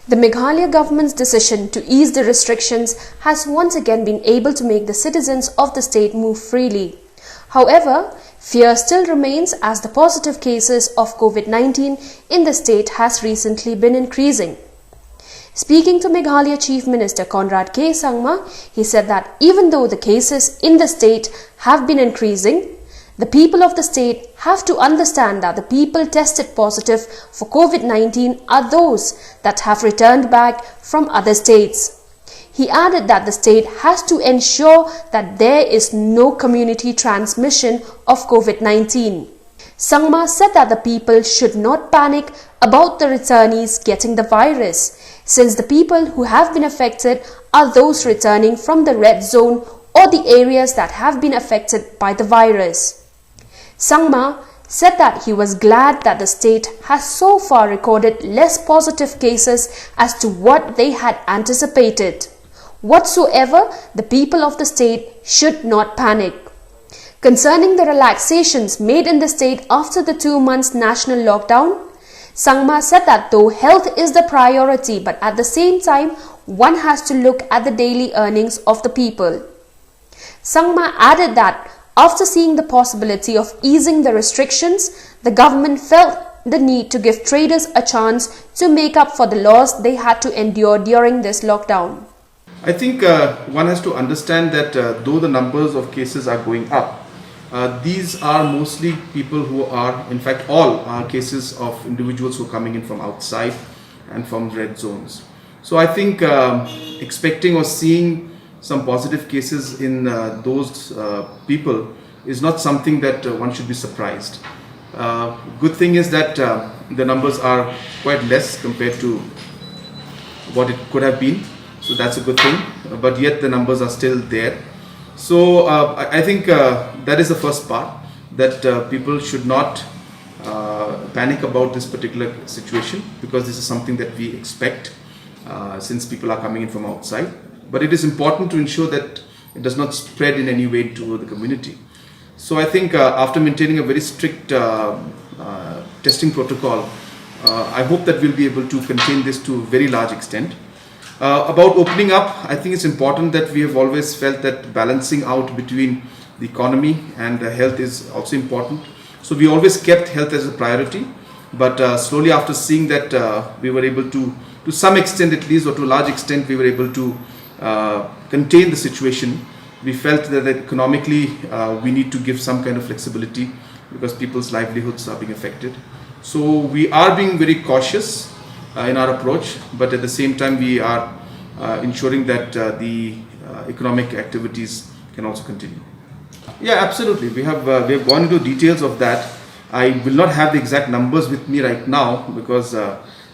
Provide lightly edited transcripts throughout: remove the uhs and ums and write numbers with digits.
The Meghalaya government's decision to ease the restrictions has once again been able to make the citizens of the state move freely. However, fear still remains as the positive cases of COVID-19 in the state has recently been increasing. Speaking to Meghalaya Chief Minister Conrad K. Sangma, he said that even though the cases in the state have been increasing, the people of the state have to understand that the people tested positive for COVID-19 are those that have returned back from other states. He added that the state has to ensure that there is no community transmission of COVID-19. Sangma said that the people should not panic about the returnees getting the virus, since the people who have been affected are those returning from the red zone or the areas that have been affected by the virus. Sangma said that he was glad that the state has so far recorded less positive cases as to what they had anticipated. Whatsoever, the people of the state should not panic. Concerning the relaxations made in the state after the 2 months national lockdown, Sangma said that though health is the priority, but at the same time, one has to look at the daily earnings of the people. Sangma added that after seeing the possibility of easing the restrictions, the government felt the need to give traders a chance to make up for the loss they had to endure during this lockdown. I think one has to understand that though the numbers of cases are going up, these are mostly people who are, in fact all are cases of individuals who are coming in from outside and from red zones. So I think expecting or seeing some positive cases in those people is not something that one should be surprised. Good thing is that the numbers are quite less compared to what it could have been, so that's a good thing, but yet the numbers are still there. So I think that is the first part, that people should not panic about this particular situation, because this is something that we expect since people are coming in from outside. But it is important to ensure that it does not spread in any way to the community. So I think after maintaining a very strict testing protocol, I hope that we'll be able to contain this to a very large extent. About opening up, I think it's important that we have always felt that balancing out between the economy and health is also important. So we always kept health as a priority, but slowly after seeing that we were able to some extent at least, or to a large extent, we were able to contain the situation. We felt that economically we need to give some kind of flexibility because people's livelihoods are being affected. So we are being very cautious in our approach, but at the same time we are ensuring that the economic activities can also continue. Yeah, absolutely. We have gone into details of that. I will not have the exact numbers with me right now because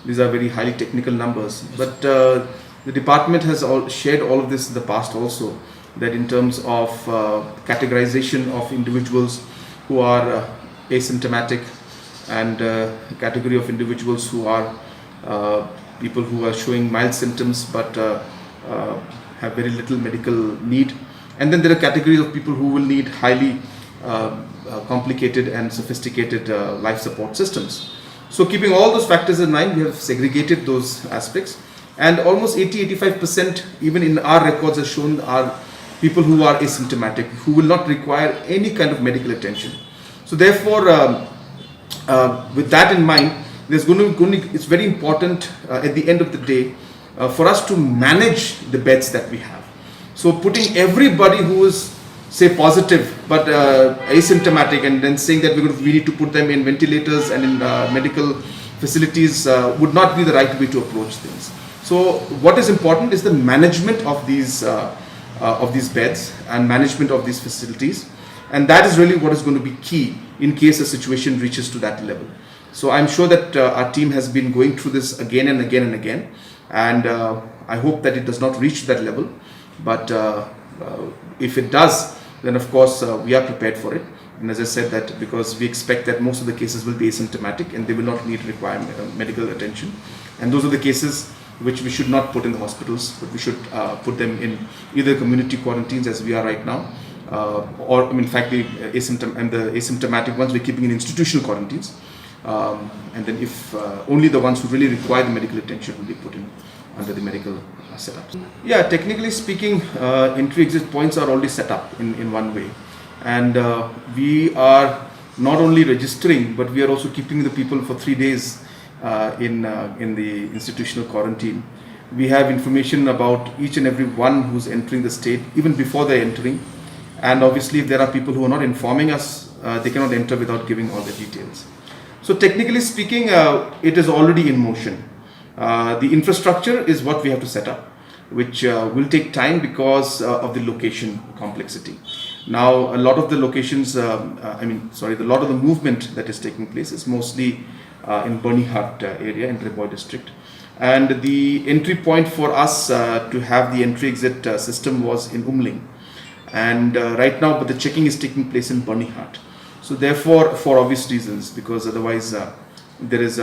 these are very highly technical numbers, but the department has shared all of this in the past also, that in terms of categorization of individuals who are asymptomatic and category of individuals who are people who are showing mild symptoms but have very little medical need, and then there are categories of people who will need highly complicated and sophisticated life support systems. So keeping all those factors in mind, we have segregated those aspects, and almost 80-85% even in our records has shown are people who are asymptomatic, who will not require any kind of medical attention. So therefore, with that in mind, it's very important at the end of the day for us to manage the beds that we have. So putting everybody who is say positive but asymptomatic and then saying that we need to put them in ventilators and in medical facilities would not be the right way to approach things. So what is important is the management of these beds and management of these facilities, and that is really what is going to be key in case a situation reaches to that level. So I'm sure that our team has been going through this again and again and again, and I hope that it does not reach that level, but if it does, then of course we are prepared for it. And as I said, that because we expect that most of the cases will be asymptomatic and they will not require medical attention, and those are the cases which we should not put in the hospitals, but we should put them in either community quarantines as we are right now, or in fact the asymptomatic ones we're keeping in institutional quarantines. and then if only the ones who really require the medical attention will be put in under the medical setups. Yeah, technically speaking, entry-exit points are already set up in one way, and we are not only registering, but we are also keeping the people for 3 days in the institutional quarantine. We have information about each and every one who's entering the state even before they're entering, and obviously if there are people who are not informing us, they cannot enter without giving all the details. So technically speaking, it is already in motion. The infrastructure is what we have to set up, which will take time because of the location complexity. Now, a lot of the locations, a lot of the movement that is taking place is mostly in Burnihut area in Reboy district. And the entry point for us to have the entry-exit system was in Umling. And right now, but the checking is taking place in Burnihut. So therefore, for obvious reasons, because otherwise there is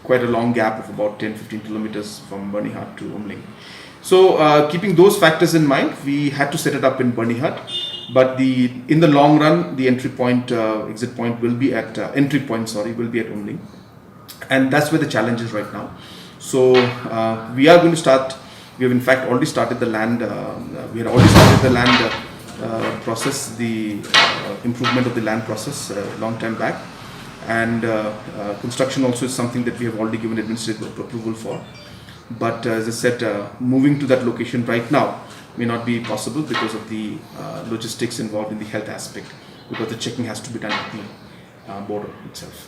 quite a long gap of about 10-15 kilometers from Burnihut to Umling. So keeping those factors in mind, we had to set it up in Burnihut. But in the long run, the entry point, exit point will be at entry point. Will be at Umling, and that's where the challenge is right now. So we are going to start. We have in fact already started the land. We had already started the land process, the improvement of the land process a long time back, and construction also is something that we have already given administrative approval for. But as I said, moving to that location right now may not be possible because of the logistics involved in the health aspect, because the checking has to be done at the border itself.